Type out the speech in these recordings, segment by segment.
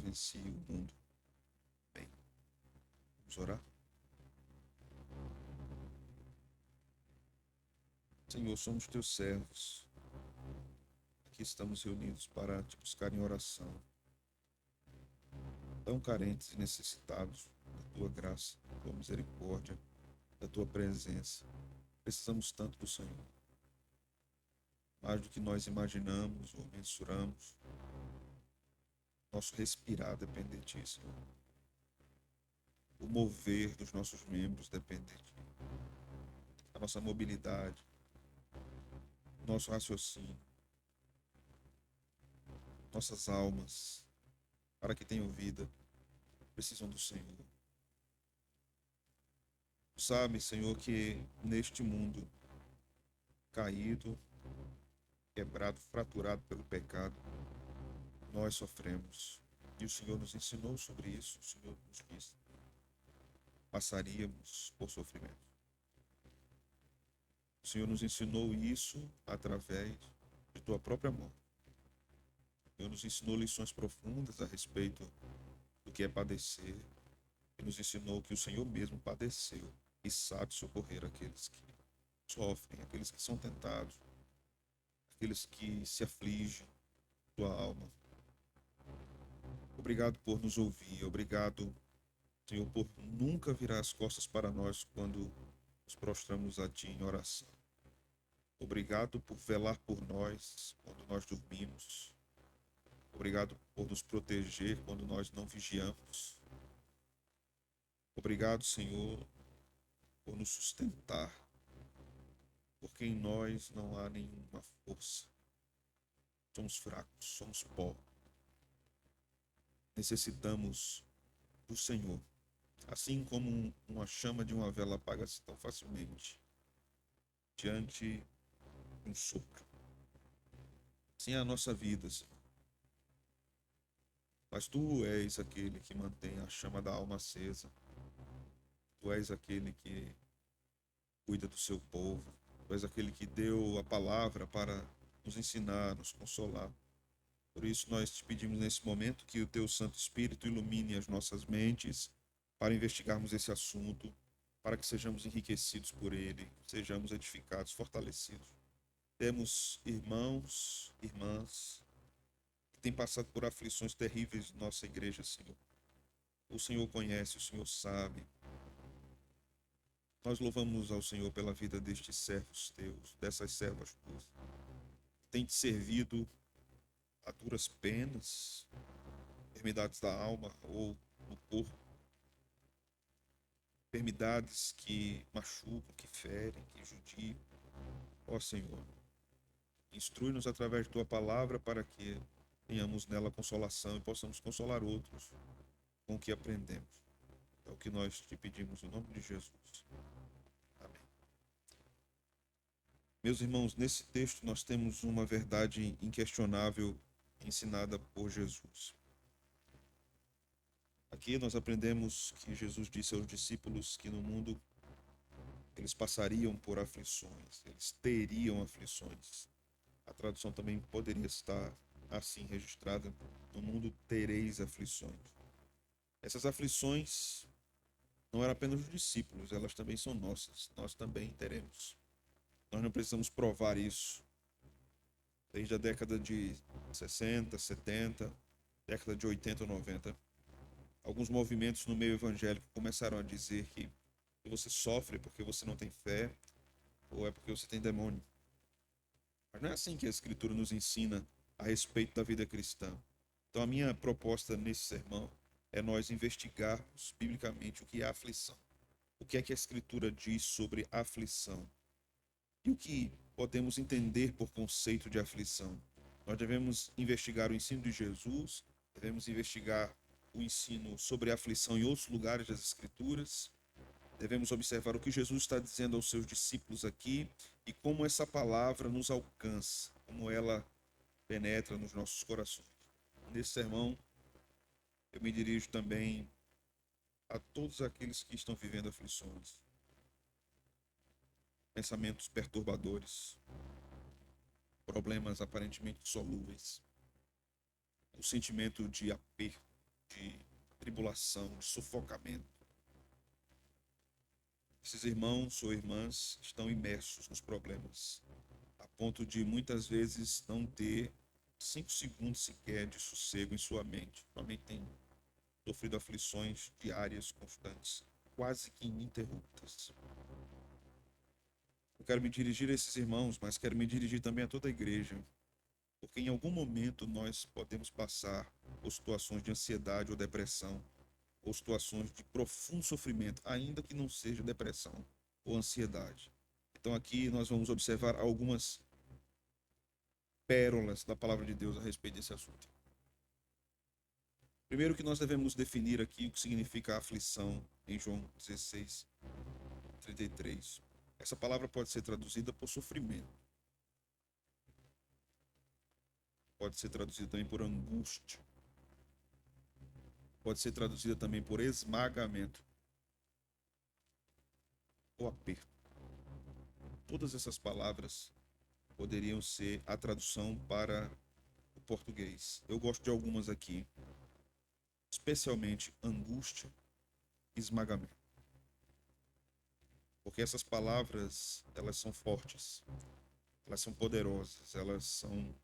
venci o mundo. Bem, vamos orar? Senhor, somos teus servos. Aqui estamos reunidos para te buscar em oração. Tão carentes e necessitados da tua graça, da tua misericórdia, da tua presença. Precisamos tanto do Senhor. Mais do que nós imaginamos ou mensuramos. Nosso respirar depende de ti, Senhor. O mover dos nossos membros depende de ti. A nossa mobilidade, nosso raciocínio, nossas almas, para que tenham vida, precisam do Senhor. Sabe, Senhor, que neste mundo caído, quebrado, fraturado pelo pecado, nós sofremos. E o Senhor nos ensinou sobre isso. O Senhor nos disse: passaríamos por sofrimento. O Senhor nos ensinou isso através de tua própria morte. O Senhor nos ensinou lições profundas a respeito do que é padecer. E nos ensinou que o Senhor mesmo padeceu e sabe socorrer aqueles que sofrem, aqueles que são tentados, aqueles que se afligem, tua alma. Obrigado por nos ouvir. Obrigado, Senhor, por nunca virar as costas para nós quando nos prostramos a ti em oração. Obrigado por velar por nós quando nós dormimos. Obrigado por nos proteger quando nós não vigiamos. Obrigado, Senhor, por nos sustentar, porque em nós não há nenhuma força. Somos fracos, somos pó. Necessitamos do Senhor, assim como uma chama de uma vela apaga-se tão facilmente diante de um sopro. Assim é a nossa vida, Senhor. Mas Tu és aquele que mantém a chama da alma acesa. Tu és aquele que cuida do seu povo. Tu és aquele que deu a palavra para nos ensinar, nos consolar. Por isso nós te pedimos nesse momento que o Teu Santo Espírito ilumine as nossas mentes para investigarmos esse assunto, para que sejamos enriquecidos por ele, sejamos edificados, fortalecidos. Temos irmãos, irmãs, que têm passado por aflições terríveis em nossa igreja, Senhor. O Senhor conhece, o Senhor sabe. Nós louvamos ao Senhor pela vida destes servos teus, dessas servas tuas, que têm te servido a duras penas, enfermidades da alma ou no corpo, enfermidades que machucam, que ferem, que judiam. Ó Senhor, instrui-nos através de Tua palavra para que tenhamos nela consolação e possamos consolar outros com o que aprendemos. É o que nós te pedimos no nome de Jesus. Amém. Meus irmãos, nesse texto nós temos uma verdade inquestionável ensinada por Jesus. Aqui nós aprendemos que Jesus disse aos discípulos que no mundo eles passariam por aflições, eles teriam aflições. A tradução também poderia estar assim registrada: no mundo tereis aflições. Essas aflições não eram apenas dos discípulos, elas também são nossas, nós também teremos. Nós não precisamos provar isso. Desde a década de 60, 70, década de 80 ou 90, alguns movimentos no meio evangélico começaram a dizer que você sofre porque você não tem fé ou é porque você tem demônio. Mas não é assim que a Escritura nos ensina a respeito da vida cristã. Então a minha proposta nesse sermão é nós investigarmos biblicamente o que é aflição. O que é que a Escritura diz sobre aflição? E o que podemos entender por conceito de aflição? Nós devemos investigar o ensino de Jesus, devemos investigar o ensino sobre a aflição em outros lugares das Escrituras, devemos observar o que Jesus está dizendo aos seus discípulos aqui e como essa palavra nos alcança, como ela penetra nos nossos corações. Nesse sermão, eu me dirijo também a todos aqueles que estão vivendo aflições, pensamentos perturbadores, problemas aparentemente solúveis, o sentimento de aperto, de tribulação, de sufocamento. Esses irmãos ou irmãs estão imersos nos problemas, a ponto de muitas vezes não ter 5 segundos sequer de sossego em sua mente. Sua mente tem sofrido aflições diárias, constantes, quase que ininterruptas. Eu quero me dirigir a esses irmãos, mas quero me dirigir também a toda a igreja, porque em algum momento nós podemos passar por situações de ansiedade ou depressão, ou situações de profundo sofrimento, ainda que não seja depressão ou ansiedade. Então aqui nós vamos observar algumas pérolas da palavra de Deus a respeito desse assunto. Primeiro que nós devemos definir aqui o que significa aflição em João 16, 33. Essa palavra pode ser traduzida por sofrimento. Pode ser traduzida também por angústia. Pode ser traduzida também por esmagamento ou aperto. Todas essas palavras poderiam ser a tradução para o português. Eu gosto de algumas aqui, especialmente angústia e esmagamento. Porque essas palavras, elas são fortes, elas são poderosas, elas são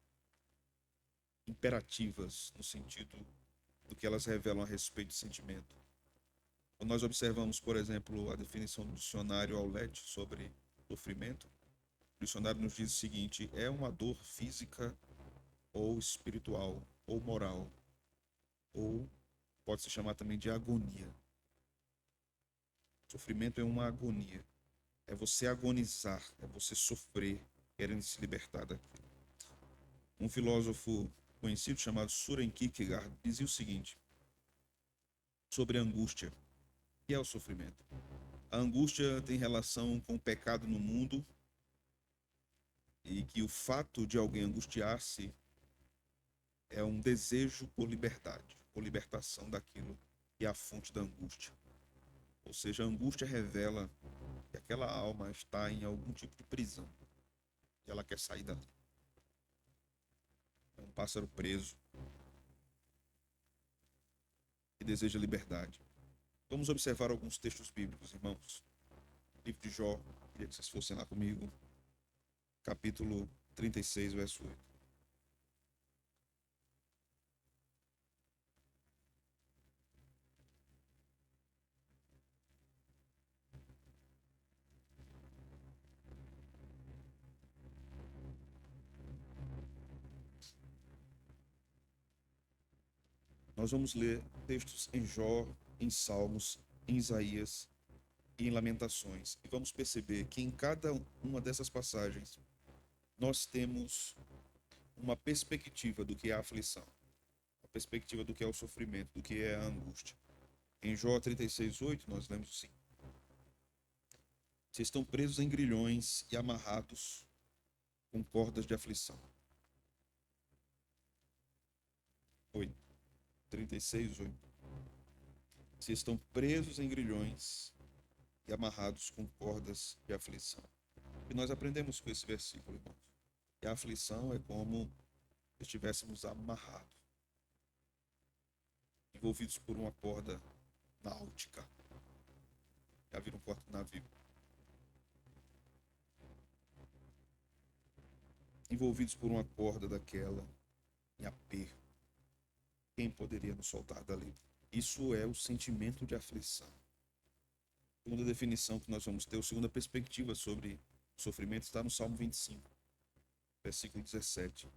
imperativas no sentido do que elas revelam a respeito de sentimento. Quando nós observamos, por exemplo, a definição do dicionário Aulete sobre sofrimento, o dicionário nos diz o seguinte: é uma dor física ou espiritual ou moral, ou pode se chamar também de agonia. Sofrimento é uma agonia. É você agonizar, é você sofrer, querendo se libertar daquilo. Um filósofo conhecido chamado Søren Kierkegaard dizia o seguinte sobre a angústia, que é o sofrimento. A angústia tem relação com o pecado no mundo e que o fato de alguém angustiar-se é um desejo por liberdade, por libertação daquilo que é a fonte da angústia. Ou seja, a angústia revela que aquela alma está em algum tipo de prisão e ela quer sair dali. É um pássaro preso que deseja liberdade. Vamos observar alguns textos bíblicos, irmãos. Livro de Jó, queria que vocês fossem lá comigo. Capítulo 36, verso 8. Nós vamos ler textos em Jó, em Salmos, em Isaías e em Lamentações. E vamos perceber que em cada uma dessas passagens nós temos uma perspectiva do que é a aflição, a perspectiva do que é o sofrimento, do que é a angústia. Em Jó 36:8 nós lemos assim: vocês estão presos em grilhões e amarrados com cordas de aflição. 8, 36:8. Vocês estão presos em grilhões e amarrados com cordas de aflição. E nós aprendemos com esse versículo, irmãos. E a aflição é como se estivéssemos amarrados, envolvidos por uma corda náutica. Já viram corda de navio? Envolvidos por uma corda daquela, em aperto. Quem poderia nos soltar dali? Isso é o sentimento de aflição. A segunda definição que nós vamos ter, a segunda perspectiva sobre o sofrimento está no Salmo 25, versículo 17.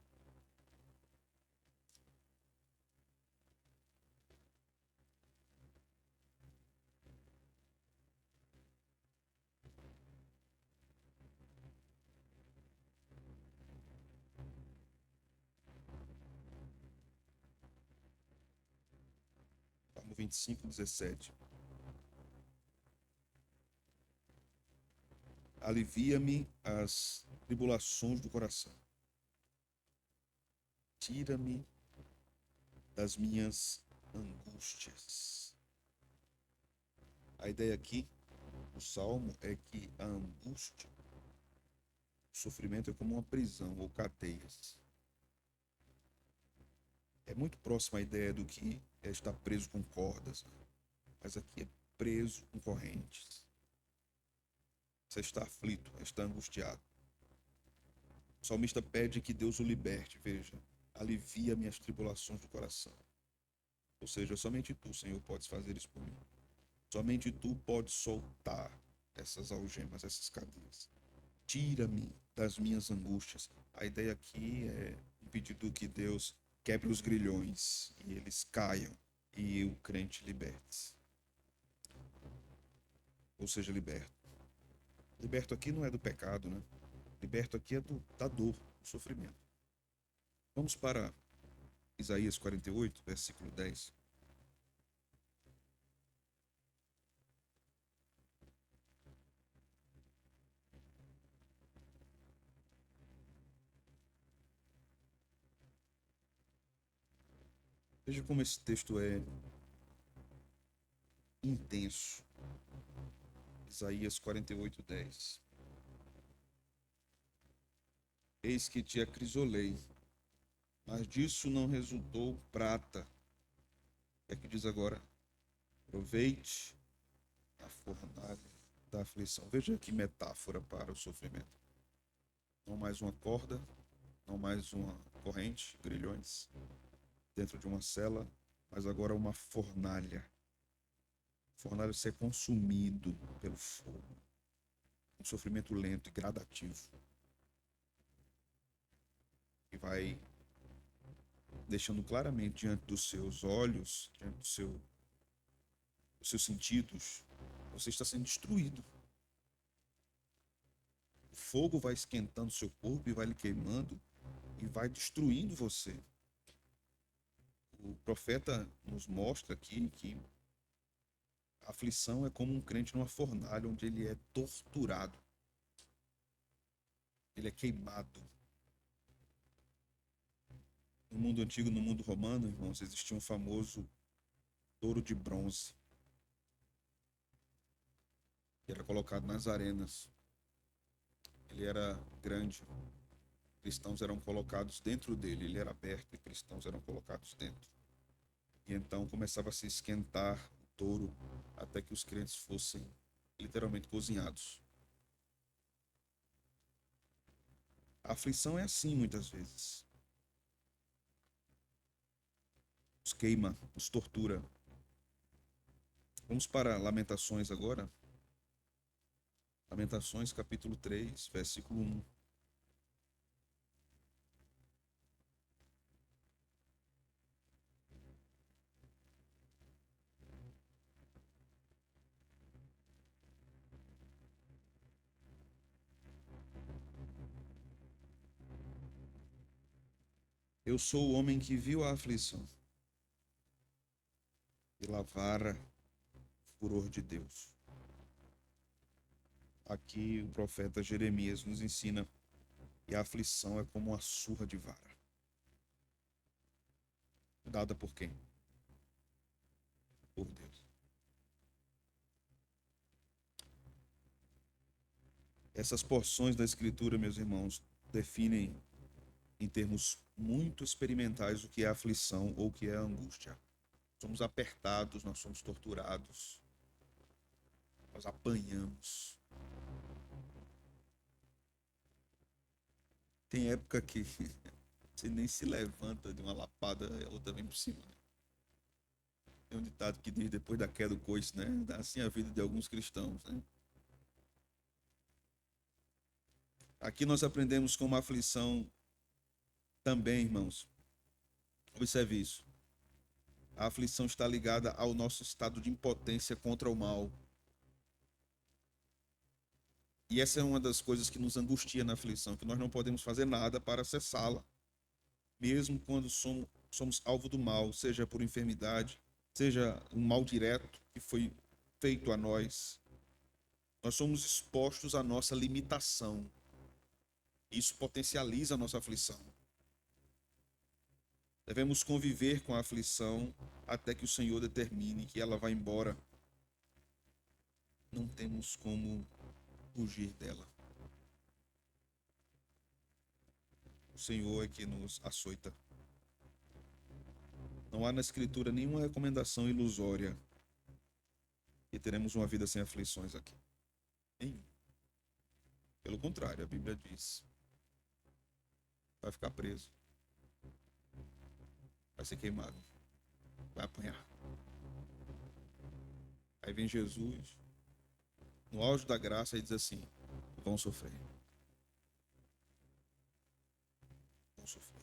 Salmo 25, 17. Alivia-me as tribulações do coração. Tira-me das minhas angústias. A ideia aqui do Salmo é que a angústia, o sofrimento é como uma prisão ou cadeias. É muito próxima à ideia do que está preso com cordas, mas aqui é preso com correntes. Você está aflito, está angustiado. O salmista pede que Deus o liberte, veja, alivia minhas tribulações do coração. Ou seja, somente tu, Senhor, podes fazer isso por mim. Somente tu podes soltar essas algemas, essas cadeias. Tira-me das minhas angústias. A ideia aqui é um pedido que Deus quebre os grilhões e eles caiam e o crente liberte. Ou seja, liberto. Liberto aqui não é do pecado, né? Liberto aqui é da dor, do sofrimento. Vamos para Isaías 48, versículo 10. Veja como esse texto é intenso. Isaías 48, 10. Eis que te acrisolei, mas disso não resultou prata. O que é que diz agora? Aproveite a fornalha da aflição. Veja que metáfora para o sofrimento. Não mais uma corda, não mais uma corrente, grilhões, dentro de uma cela, mas agora uma fornalha. Fornalha ser consumido pelo fogo. Um sofrimento lento e gradativo. E vai deixando claramente diante dos seus olhos, diante dos seus sentidos, você está sendo destruído. O fogo vai esquentando seu corpo e vai lhe queimando e vai destruindo você. O profeta nos mostra aqui que a aflição é como um crente numa fornalha onde ele é torturado, ele é queimado. No mundo antigo, no mundo romano, irmãos, existia um famoso touro de bronze, que era colocado nas arenas. Ele era grande, cristãos eram colocados dentro dele, ele era aberto e cristãos eram colocados dentro. E então começava a se esquentar o touro até que os crentes fossem literalmente cozinhados. A aflição é assim muitas vezes. Nos queima, nos tortura. Vamos para Lamentações agora. Lamentações capítulo 3, versículo 1. Eu sou o homem que viu a aflição pela vara, furor de Deus. Aqui o profeta Jeremias nos ensina que a aflição é como uma surra de vara. Dada por quem? Por Deus. Essas porções da Escritura, meus irmãos, definem em termos muito experimentais o que é aflição ou o que é angústia. Somos apertados, nós somos torturados, nós apanhamos. Tem época que você nem se levanta de uma lapada, a outra vem por cima. Tem um ditado que diz depois da queda do coice, né? Assim a vida de alguns cristãos, né? Aqui nós aprendemos com uma aflição também, irmãos. Observe isso. A aflição está ligada ao nosso estado de impotência contra o mal. E essa é uma das coisas que nos angustia na aflição, que nós não podemos fazer nada para cessá-la. Mesmo quando somos alvo do mal, seja por enfermidade, seja um mal direto que foi feito a nós, nós somos expostos à nossa limitação. Isso potencializa a nossa aflição. Devemos conviver com a aflição até que o Senhor determine que ela vá embora. Não temos como fugir dela. O Senhor é que nos açoita. Não há na Escritura nenhuma recomendação ilusória que teremos uma vida sem aflições aqui. Nenhum. Pelo contrário, a Bíblia diz: vai ficar preso, vai ser queimado, vai apanhar. Aí vem Jesus, no auge da graça, e diz assim: vão sofrer. Vão sofrer.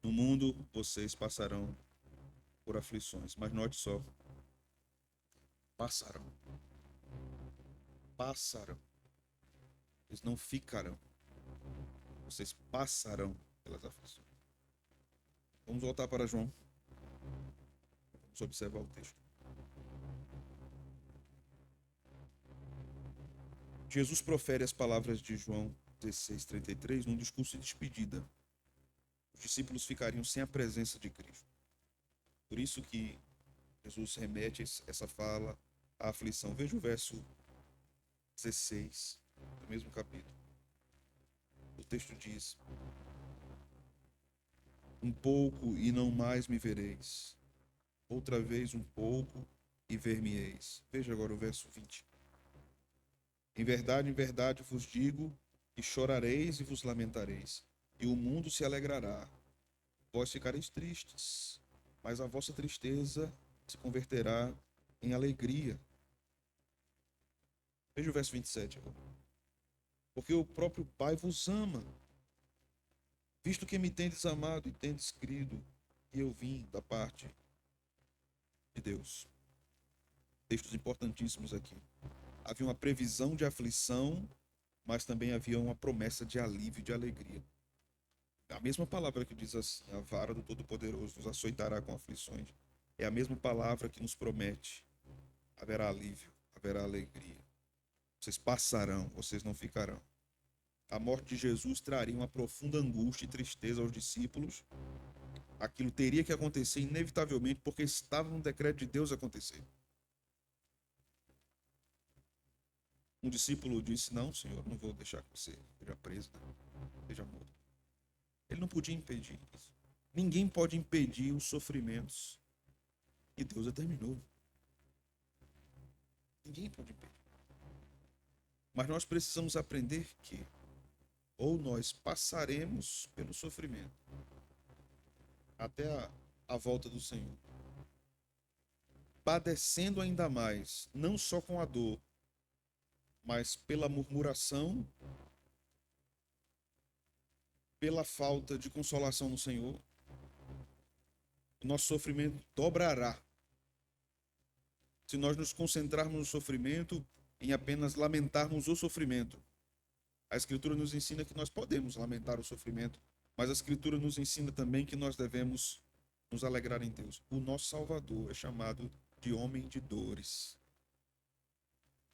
No mundo vocês passarão por aflições, mas note só, passarão. Passarão. Eles não ficarão. Vocês passarão pelas aflições. Vamos voltar para João. Vamos observar o texto. Jesus profere as palavras de João 16:33 num discurso de despedida. Os discípulos ficariam sem a presença de Cristo. Por isso que Jesus remete essa fala à aflição. Veja o verso 16 do mesmo capítulo. O texto diz: um pouco e não mais me vereis. Outra vez um pouco e ver-me-eis. Veja agora o verso 20. Em verdade vos digo que chorareis e vos lamentareis, e o mundo se alegrará. Vós ficareis tristes, mas a vossa tristeza se converterá em alegria. Veja o verso 27 agora. Porque o próprio Pai vos ama, visto que me tendes amado e tendes crido, e eu vim da parte de Deus. Textos importantíssimos aqui. Havia uma previsão de aflição, mas também havia uma promessa de alívio e de alegria. A mesma palavra que diz assim: a vara do Todo-Poderoso nos açoitará com aflições. É a mesma palavra que nos promete: haverá alívio, haverá alegria. Vocês passarão, vocês não ficarão. A morte de Jesus traria uma profunda angústia e tristeza aos discípulos. Aquilo teria que acontecer inevitavelmente, porque estava no decreto de Deus acontecer. Um discípulo disse: não, Senhor, não vou deixar que você seja preso, seja morto. Ele não podia impedir isso. Ninguém pode impedir os sofrimentos que Deus determinou. Ninguém pode impedir. Mas nós precisamos aprender que ou nós passaremos pelo sofrimento até a volta do Senhor, padecendo ainda mais, não só com a dor, mas pela murmuração, pela falta de consolação no Senhor. O nosso sofrimento dobrará se nós nos concentrarmos no sofrimento, em apenas lamentarmos o sofrimento. A Escritura nos ensina que nós podemos lamentar o sofrimento, mas a Escritura nos ensina também que nós devemos nos alegrar em Deus. O nosso Salvador é chamado de homem de dores.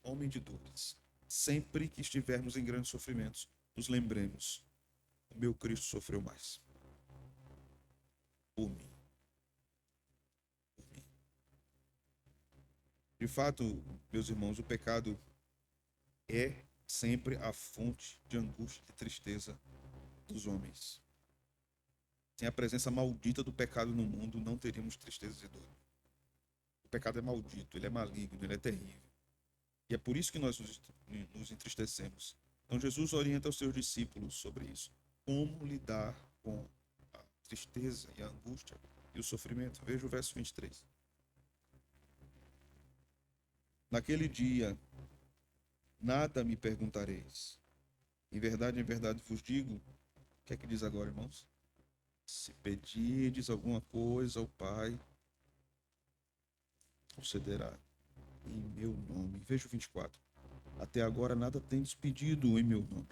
Homem de dores. Sempre que estivermos em grandes sofrimentos, nos lembremos: o meu Cristo sofreu mais por mim. Por mim. De fato, meus irmãos, o pecado é sempre a fonte de angústia e tristeza dos homens. Sem a presença maldita do pecado no mundo, não teríamos tristeza e dor. O pecado é maldito, ele é maligno, ele é terrível. E é por isso que nós nos entristecemos. Então Jesus orienta os seus discípulos sobre isso. Como lidar com a tristeza e a angústia e o sofrimento. Veja o verso 23. Naquele dia, nada me perguntareis. Em verdade vos digo. O que é que diz agora, irmãos? Se pedirdes alguma coisa ao Pai, concederá em meu nome. Veja o 24. Até agora nada tendes pedido em meu nome.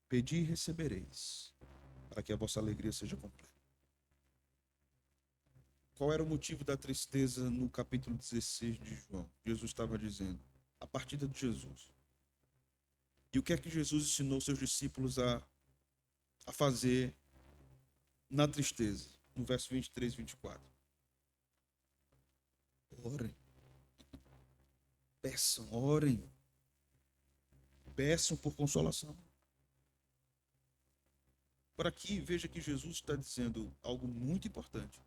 Pedi e recebereis, para que a vossa alegria seja completa. Qual era o motivo da tristeza no capítulo 16 de João? Jesus estava dizendo: a partida de Jesus. E o que é que Jesus ensinou seus discípulos a fazer na tristeza? No verso 23 e 24. Orem. Peçam, orem. Peçam por consolação. Por aqui, veja que Jesus está dizendo algo muito importante.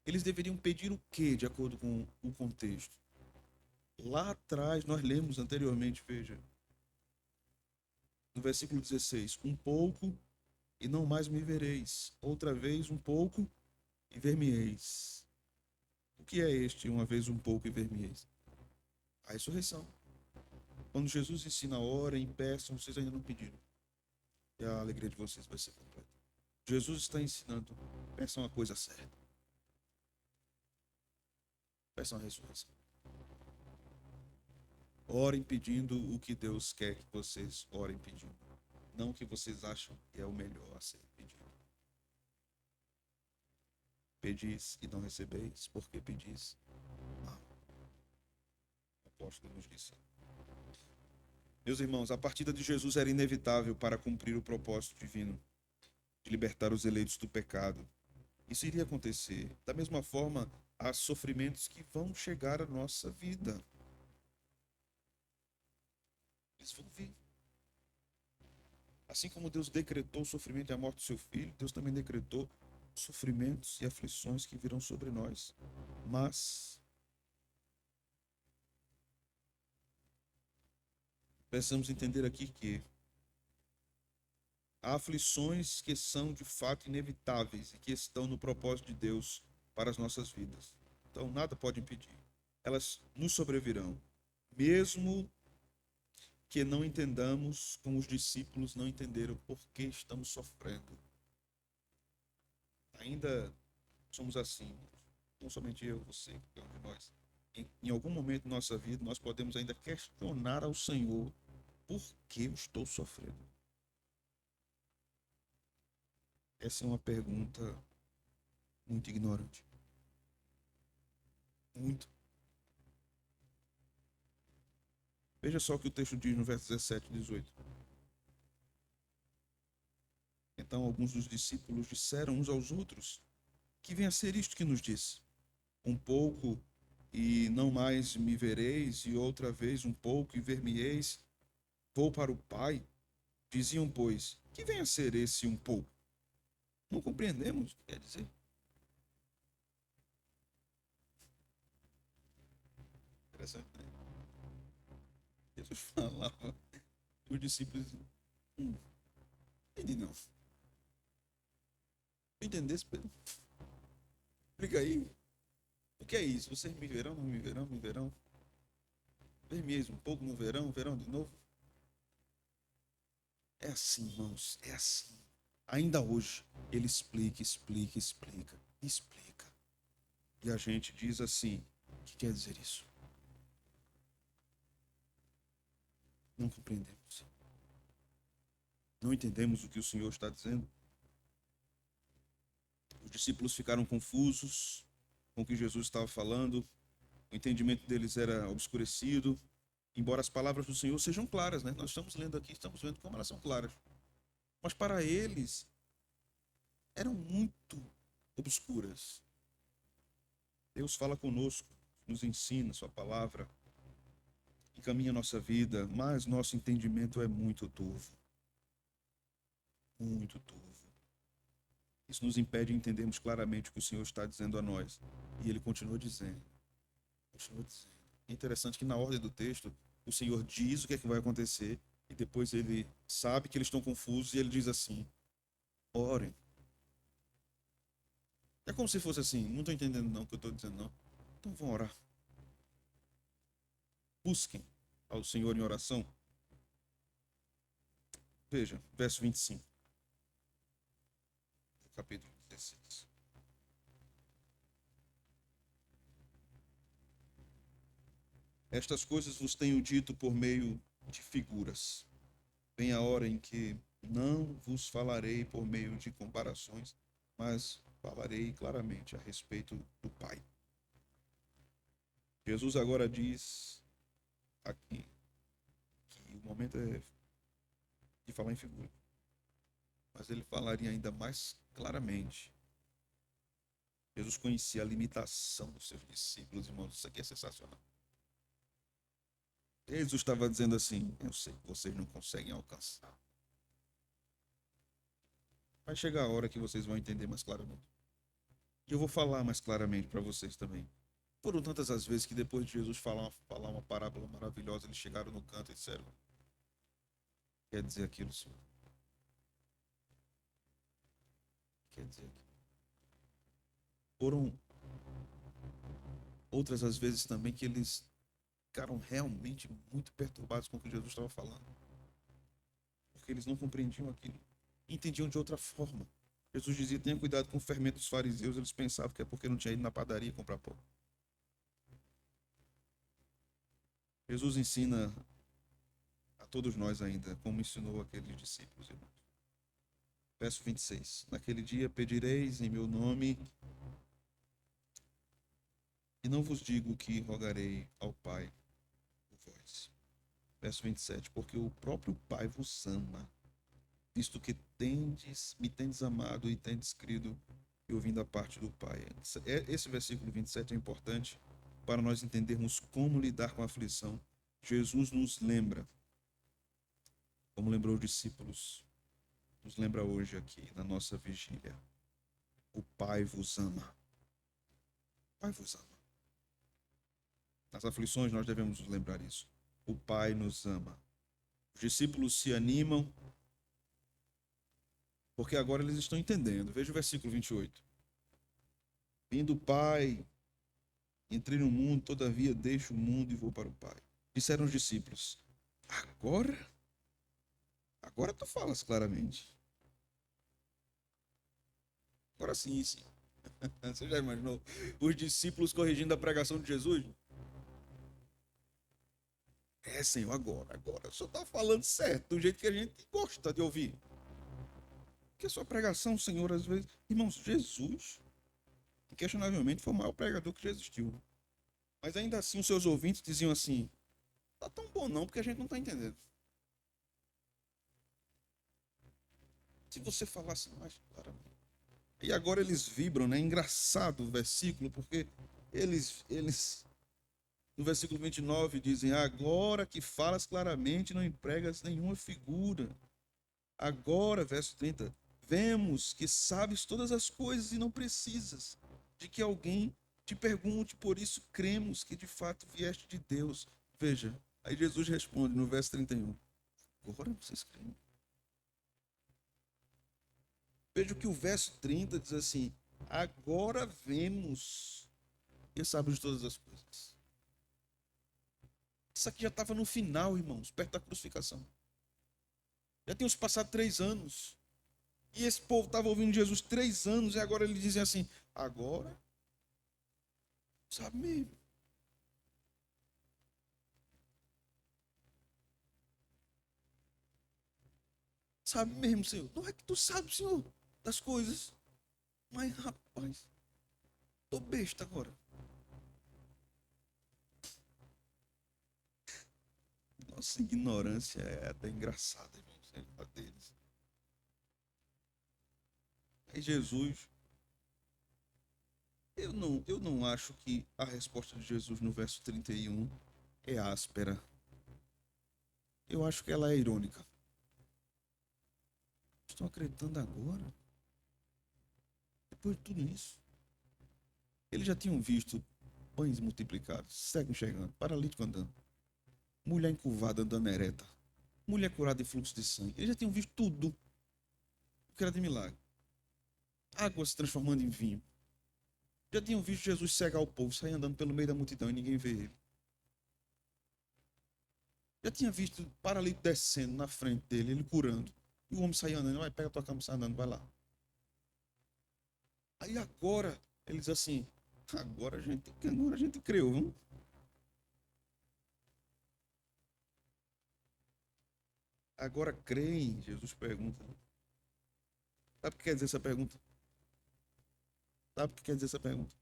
Eles deveriam pedir o quê, de acordo com o contexto? Lá atrás, nós lemos anteriormente, veja, no versículo 16: um pouco e não mais me vereis, outra vez um pouco e ver-me-eis. O que é este, uma vez um pouco e ver-me-eis? A ressurreição. Quando Jesus ensina, orem, peçam, vocês ainda não pediram. E a alegria de vocês vai ser completa. Jesus está ensinando, peçam a coisa certa. Peçam a ressurreição. Orem pedindo o que Deus quer que vocês orem pedindo. Não o que vocês acham que é o melhor a ser pedido. Pedis e não recebeis, porque pedis. O apóstolo nos disse. Meus irmãos, a partida de Jesus era inevitável para cumprir o propósito divino de libertar os eleitos do pecado. Isso iria acontecer. Da mesma forma, há sofrimentos que vão chegar à nossa vida. Eles vão vir. Assim como Deus decretou o sofrimento e a morte do seu filho, Deus também decretou sofrimentos e aflições que virão sobre nós. Mas precisamos entender aqui que há aflições que são de fato inevitáveis e que estão no propósito de Deus para as nossas vidas. Então, nada pode impedir. Elas nos sobrevirão, mesmo que não entendamos, como os discípulos não entenderam por que estamos sofrendo. Ainda somos assim, não somente eu, você, cada um de nós. Em algum momento da nossa vida, nós podemos ainda questionar ao Senhor por que eu estou sofrendo. Essa é uma pergunta muito ignorante. Muito. Veja só o que o texto diz no verso 17 e 18. Então alguns dos discípulos disseram uns aos outros: que vem a ser isto que nos disse? Um pouco e não mais me vereis, e outra vez um pouco e ver-me-eis, vou para o Pai. Diziam, pois, que vem a ser esse um pouco? Não compreendemos o que quer dizer. Interessante, né? Jesus falava, os discípulos diziam, entendi não. Entendesse, Pedro? Explica aí. O que é isso? Vocês me verão, não me verão, me verão? Ver-me-eis um pouco no verão, verão de novo? É assim, irmãos, é assim. Ainda hoje, ele explica, explica, explica, explica. E a gente diz assim, o que quer dizer isso? Não compreendemos. Não entendemos o que o Senhor está dizendo. Os discípulos ficaram confusos com o que Jesus estava falando. O entendimento deles era obscurecido. Embora as palavras do Senhor sejam claras, né? Nós estamos lendo aqui, estamos vendo como elas são claras. Mas para eles, eram muito obscuras. Deus fala conosco, nos ensina sua palavra, encaminha a nossa vida, mas nosso entendimento é muito turvo. Muito turvo. Isso nos impede de entendermos claramente o que o Senhor está dizendo a nós. E ele continua dizendo. Continua dizendo. É interessante que na ordem do texto, o Senhor diz o que é que vai acontecer, e depois ele sabe que eles estão confusos, e ele diz assim, orem. É como se fosse assim, não estou entendendo não o que eu estou dizendo não. Então vão orar. Busquem ao Senhor em oração. Veja, verso 25. Capítulo 16. Estas coisas vos tenho dito por meio de figuras. Vem a hora em que não vos falarei por meio de comparações, mas falarei claramente a respeito do Pai. Jesus agora diz aqui que o momento é de falar em figura, mas ele falaria ainda mais claramente. Jesus conhecia a limitação dos seus discípulos, irmãos. Isso aqui é sensacional. Jesus estava dizendo assim, eu sei que vocês não conseguem alcançar. Vai chegar a hora que vocês vão entender mais claramente. E eu vou falar mais claramente para vocês também. Foram tantas as vezes que depois de Jesus falar uma parábola maravilhosa, eles chegaram no canto e disseram: quer dizer aquilo, Senhor? Quer dizer aquilo? Foram outras as vezes também que eles ficaram realmente muito perturbados com o que Jesus estava falando, porque eles não compreendiam aquilo, entendiam de outra forma. Jesus dizia: tenha cuidado com o fermento dos fariseus. Eles pensavam que é porque não tinha ido na padaria comprar pão. Jesus ensina a todos nós ainda, como ensinou aqueles discípulos, irmãos. Verso 26. Naquele dia pedireis em meu nome, e não vos digo que rogarei ao Pai por vós. Verso 27. Porque o próprio Pai vos ama, visto que me tendes amado e tendes crido e ouvindo a parte do Pai. Esse versículo 27 é importante para nós entendermos como lidar com a aflição. Jesus nos lembra, como lembrou os discípulos, nos lembra hoje aqui na nossa vigília. O Pai vos ama. O Pai vos ama. Nas aflições nós devemos nos lembrar isso. O Pai nos ama. Os discípulos se animam porque agora eles estão entendendo. Veja o versículo 28. Vindo o Pai, entrei no mundo, todavia deixo o mundo e vou para o Pai. Disseram os discípulos: agora tu falas claramente. Agora sim, sim. Você já imaginou os discípulos corrigindo a pregação de Jesus? É, Senhor, agora. O Senhor está falando certo, do jeito que a gente gosta de ouvir. Porque a sua pregação, Senhor, às vezes... Irmãos, Jesus, inquestionavelmente, foi o maior pregador que já existiu. Mas ainda assim, os seus ouvintes diziam assim: tá tão bom não, porque a gente não está entendendo. Se você falasse mais claramente. E agora eles vibram, né? Engraçado o versículo, porque eles no versículo 29 dizem: agora que falas claramente, não empregas nenhuma figura. Agora, verso 30, vemos que sabes todas as coisas e não precisas de que alguém te pergunte, por isso cremos que de fato vieste de Deus. Veja, aí Jesus responde no verso 31, agora vocês creem. Veja que o verso 30 diz assim: agora vemos que sabes de todas as coisas. Isso aqui já estava no final, irmãos, perto da crucificação. Já tinham se passado 3 anos. E esse povo estava ouvindo Jesus 3 anos e agora eles dizem assim: agora, sabe mesmo. Sabe mesmo, Senhor. Não é que tu sabe, Senhor, das coisas. Mas, rapaz, tô besta agora. Nossa ignorância é até engraçada, irmãos, a deles. Aí Jesus, eu não acho que a resposta de Jesus no verso 31 é áspera. Eu acho que ela é irônica. Estão acreditando agora? Depois de tudo isso? Eles já tinham visto pães multiplicados, cego enxergando, paralítico andando, mulher encurvada andando ereta, mulher curada de fluxo de sangue. Eles já tinham visto tudo o que era de milagre. Água se transformando em vinho. Já tinham visto Jesus cegar o povo, sair andando pelo meio da multidão e ninguém vê ele. Já tinha visto paralítico descendo na frente dele, ele curando. E o homem saía andando, vai, pega a tua cama e sai andando, vai lá. Aí agora, ele diz assim, agora a gente creu, viu? Agora creem? Jesus pergunta. Sabe o que quer dizer essa pergunta? Sabe o que quer dizer essa pergunta?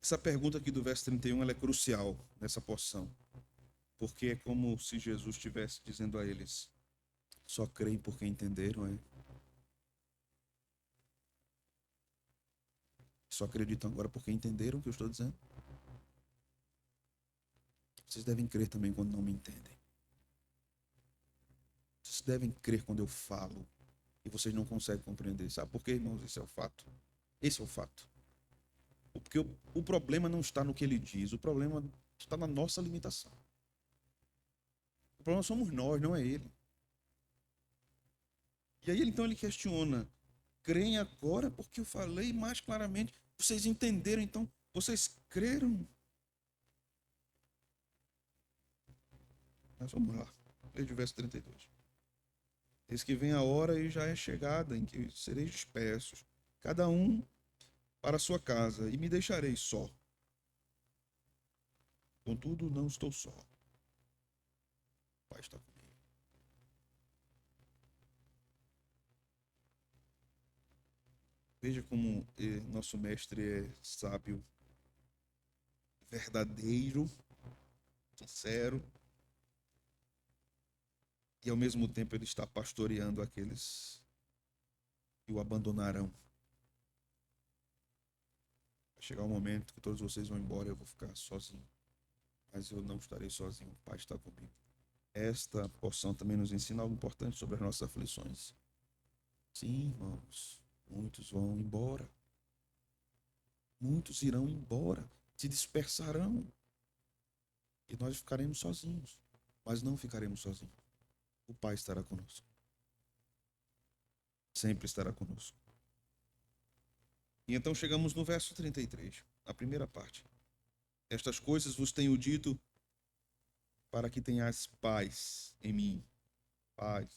Essa pergunta aqui do verso 31, ela é crucial nessa porção. Porque é como se Jesus estivesse dizendo a eles: só creem porque entenderam, é? Só acreditam agora porque entenderam o que eu estou dizendo? Vocês devem crer também quando não me entendem. Vocês devem crer quando eu falo E vocês não conseguem compreender. Sabe por quê, irmãos? Esse é o fato. Esse é o fato. Porque o problema não está no que ele diz, o problema está na nossa limitação. O problema somos nós, não é ele. E aí então ele questiona: creem agora porque eu falei mais claramente? Vocês entenderam então? Vocês creram? Mas vamos lá. Veja o verso 32. Eis que vem a hora e já é chegada em que sereis dispersos, cada um para a sua casa, e me deixareis só. Contudo, não estou só. O Pai está comigo. Veja como nosso mestre é sábio, verdadeiro, sincero, e ao mesmo tempo ele está pastoreando aqueles que o abandonarão. Vai chegar um momento que todos vocês vão embora e eu vou ficar sozinho. Mas eu não estarei sozinho, o Pai está comigo. Esta porção também nos ensina algo importante sobre as nossas aflições. Sim, irmãos, muitos vão embora. Muitos irão embora, se dispersarão. E nós ficaremos sozinhos. Mas não ficaremos sozinhos. O Pai estará conosco. Sempre estará conosco. E então chegamos no verso 33, a primeira parte. Estas coisas vos tenho dito para que tenhais paz em mim. Paz.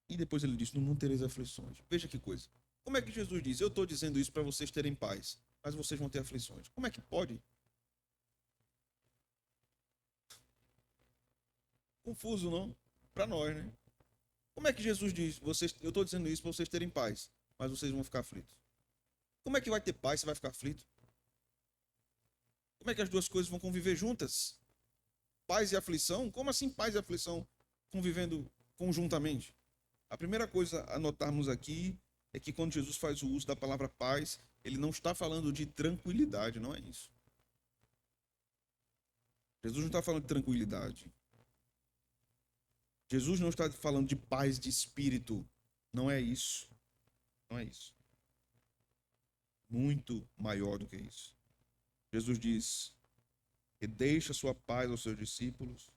E depois ele diz: no mundo tereis aflições. Veja que coisa. Como é que Jesus diz: eu estou dizendo isso para vocês terem paz, mas vocês vão ter aflições? Como é que pode? Confuso, não? Para nós, né? Como é que Jesus diz: eu estou dizendo isso para vocês terem paz, mas vocês vão ficar aflitos? Como é que vai ter paz se vai ficar aflito? Como é que as duas coisas vão conviver juntas? Paz e aflição? Como assim paz e aflição convivendo conjuntamente? A primeira coisa a notarmos aqui é que quando Jesus faz o uso da palavra paz, ele não está falando de tranquilidade, não é isso. Jesus não está falando de tranquilidade. Jesus não está falando de paz de espírito. Não é isso. Não é isso. Muito maior do que isso. Jesus diz que deixa a sua paz aos seus discípulos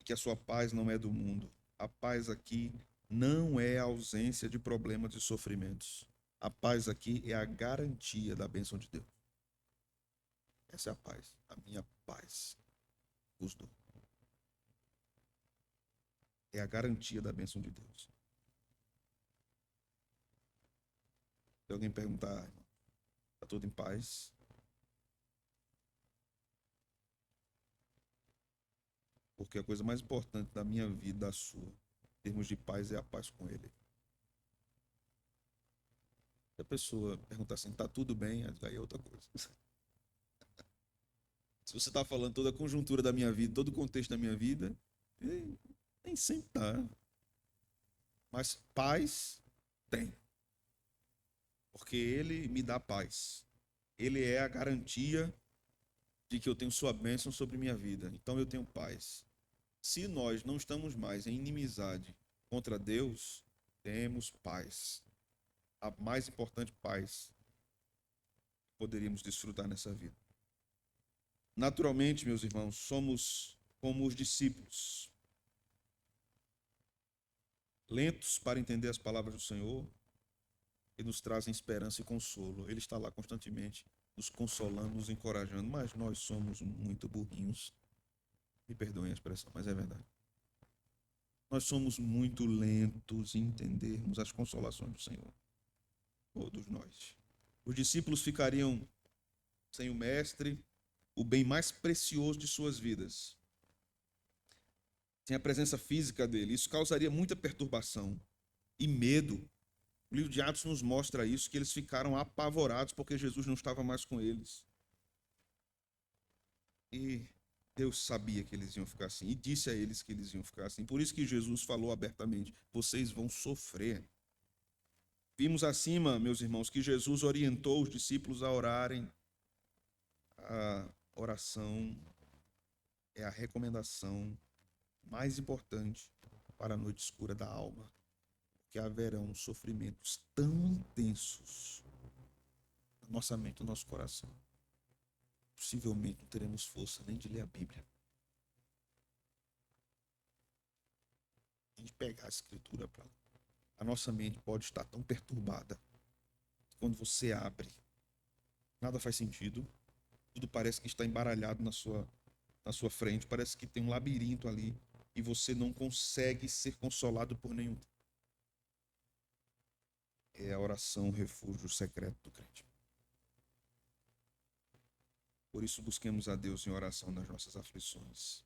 e que a sua paz não é do mundo. A paz aqui não é a ausência de problemas e sofrimentos. A paz aqui é a garantia da bênção de Deus. Essa é a paz. A minha paz vos dou. É a garantia da bênção de Deus. Se alguém perguntar: está tudo em paz? Porque a coisa mais importante da minha vida, da sua, em termos de paz, é a paz com Ele. Se a pessoa perguntar assim: está tudo bem? Aí é outra coisa. Se você está falando toda a conjuntura da minha vida, todo o contexto da minha vida, nem sempre está. Mas paz tem. Porque Ele me dá paz. Ele é a garantia de que eu tenho sua bênção sobre minha vida. Então eu tenho paz. Se nós não estamos mais em inimizade contra Deus, temos paz. A mais importante paz que poderíamos desfrutar nessa vida. Naturalmente, meus irmãos, somos como os discípulos, lentos para entender as palavras do Senhor, que nos trazem esperança e consolo. Ele está lá constantemente nos consolando, nos encorajando, mas nós somos muito burrinhos. Me perdoem a expressão, mas é verdade. Nós somos muito lentos em entendermos as consolações do Senhor. Todos nós. Os discípulos ficariam sem o Mestre, o bem mais precioso de suas vidas, sem a presença física dele. Isso causaria muita perturbação e medo. O livro de Atos nos mostra isso, que eles ficaram apavorados porque Jesus não estava mais com eles. E Deus sabia que eles iam ficar assim, e disse a eles que eles iam ficar assim. Por isso que Jesus falou abertamente: vocês vão sofrer. Vimos acima, meus irmãos, que Jesus orientou os discípulos a orarem. A oração é a recomendação mais importante para a noite escura da alma, que haverão sofrimentos tão intensos na nossa mente, no nosso coração. Possivelmente não teremos força nem de ler a Bíblia, nem de pegar a Escritura para ler. A nossa mente pode estar tão perturbada que quando você abre, nada faz sentido, tudo parece que está embaralhado na sua frente, parece que tem um labirinto ali e você não consegue ser consolado por nenhum. É a oração, o refúgio secreto do crente. Por isso busquemos a Deus em oração nas nossas aflições.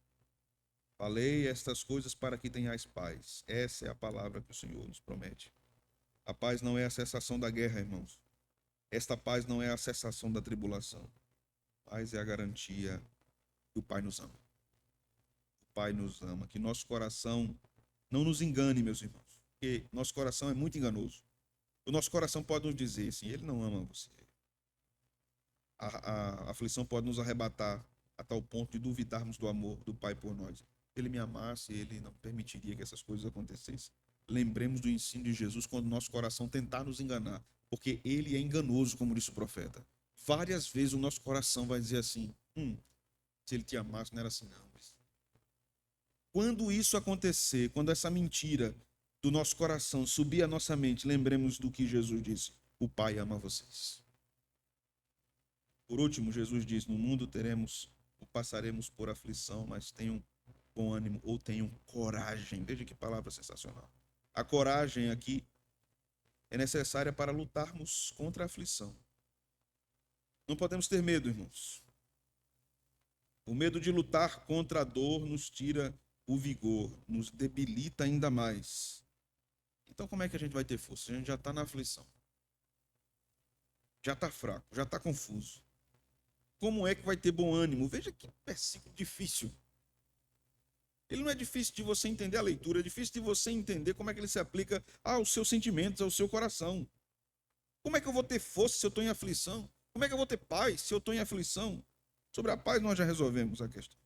Falei estas coisas para que tenhais paz. Essa é a palavra que o Senhor nos promete. A paz não é a cessação da guerra, irmãos. Esta paz não é a cessação da tribulação. A paz é a garantia que o Pai nos ama. O Pai nos ama. Que nosso coração não nos engane, meus irmãos. Porque nosso coração é muito enganoso. O nosso coração pode nos dizer assim, ele não ama você. A aflição pode nos arrebatar a tal ponto de duvidarmos do amor do Pai por nós. Se ele me amasse, ele não permitiria que essas coisas acontecessem. Lembremos do ensino de Jesus quando nosso coração tentar nos enganar, porque ele é enganoso, como disse o profeta. Várias vezes o nosso coração vai dizer assim, se ele te amasse, não era assim não. Quando isso acontecer, quando essa mentira do nosso coração subir à nossa mente, lembremos do que Jesus disse, o Pai ama vocês. Por último, Jesus diz, no mundo passaremos por aflição, mas tenham bom ânimo ou tenham coragem. Veja que palavra sensacional. A coragem aqui é necessária para lutarmos contra a aflição. Não podemos ter medo, irmãos. O medo de lutar contra a dor nos tira o vigor, nos debilita ainda mais. Então como é que a gente vai ter força? A gente já está na aflição. Já está fraco, já está confuso. Como é que vai ter bom ânimo? Veja que versículo difícil. Ele não é difícil de você entender a leitura, é difícil de você entender como é que ele se aplica aos seus sentimentos, ao seu coração. Como é que eu vou ter força se eu estou em aflição? Como é que eu vou ter paz se eu estou em aflição? Sobre a paz nós já resolvemos a questão.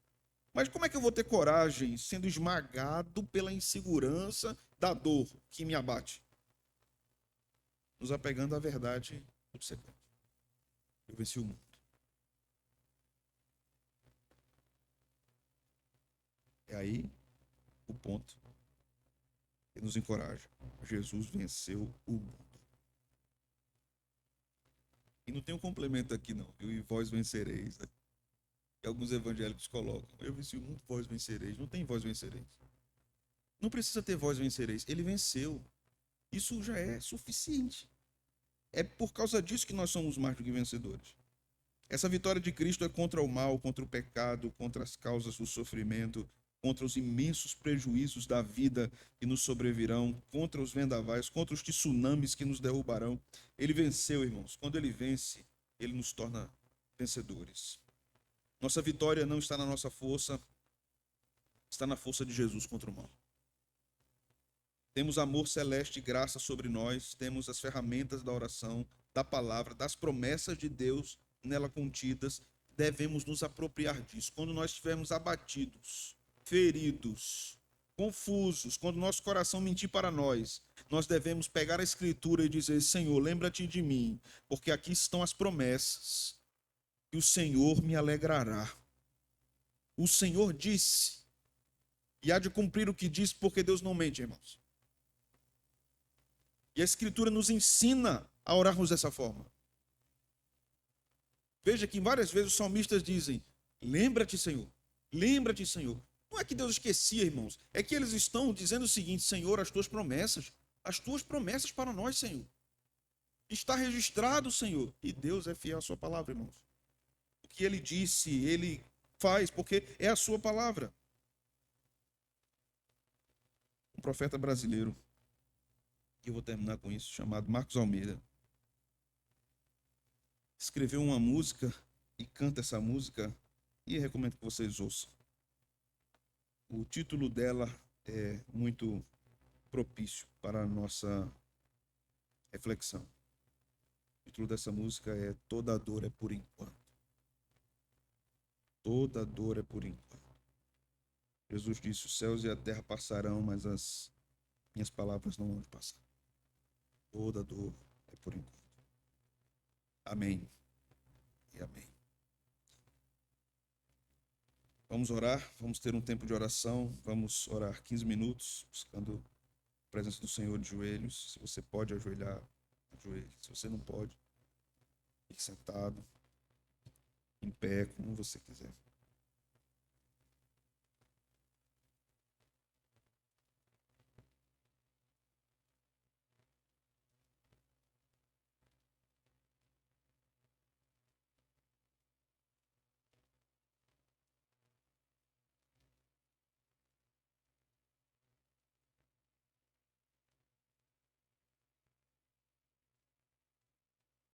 Mas como é que eu vou ter coragem sendo esmagado pela insegurança da dor que me abate? Nos apegando à verdade do secreto. Eu venci o mundo. É aí o ponto que nos encoraja. Jesus venceu o mundo. E não tem um complemento aqui não, viu? E vós vencereis, né? Que alguns evangélicos colocam. Eu venci o mundo, vós vencereis. Não tem vós vencereis. Não precisa ter vós vencereis. Ele venceu. Isso já é suficiente. É por causa disso que nós somos mais do que vencedores. Essa vitória de Cristo é contra o mal, contra o pecado, contra as causas do sofrimento, contra os imensos prejuízos da vida que nos sobrevirão, contra os vendavais, contra os tsunamis que nos derrubarão. Ele venceu, irmãos. Quando ele vence, ele nos torna vencedores. Nossa vitória não está na nossa força, está na força de Jesus contra o mal. Temos amor celeste e graça sobre nós, temos as ferramentas da oração, da palavra, das promessas de Deus nela contidas, devemos nos apropriar disso. Quando nós estivermos abatidos, feridos, confusos, quando nosso coração mentir para nós, nós devemos pegar a Escritura e dizer, Senhor, lembra-te de mim, porque aqui estão as promessas, e o Senhor me alegrará. O Senhor disse, e há de cumprir o que disse, porque Deus não mente, irmãos. E a Escritura nos ensina a orarmos dessa forma. Veja que várias vezes os salmistas dizem, lembra-te, Senhor, lembra-te, Senhor. Não é que Deus esquecia, irmãos, é que eles estão dizendo o seguinte, Senhor, as tuas promessas para nós, Senhor. Está registrado, Senhor. E Deus é fiel à sua palavra, irmãos. O que ele disse, ele faz, porque é a sua palavra. Um profeta brasileiro, e eu vou terminar com isso, chamado Marcos Almeida, escreveu uma música e canta essa música, e eu recomendo que vocês ouçam. O título dela é muito propício para a nossa reflexão. O título dessa música é Toda Dor é por Enquanto. Toda dor é por enquanto. Jesus disse: os céus e a terra passarão, mas as minhas palavras não vão passar. Toda dor é por enquanto. Amém e amém. Vamos orar, vamos ter um tempo de oração, vamos orar 15 minutos, buscando a presença do Senhor de joelhos. Se você pode ajoelhar, ajoelhe. Se você não pode, fique sentado, em pé, como você quiser.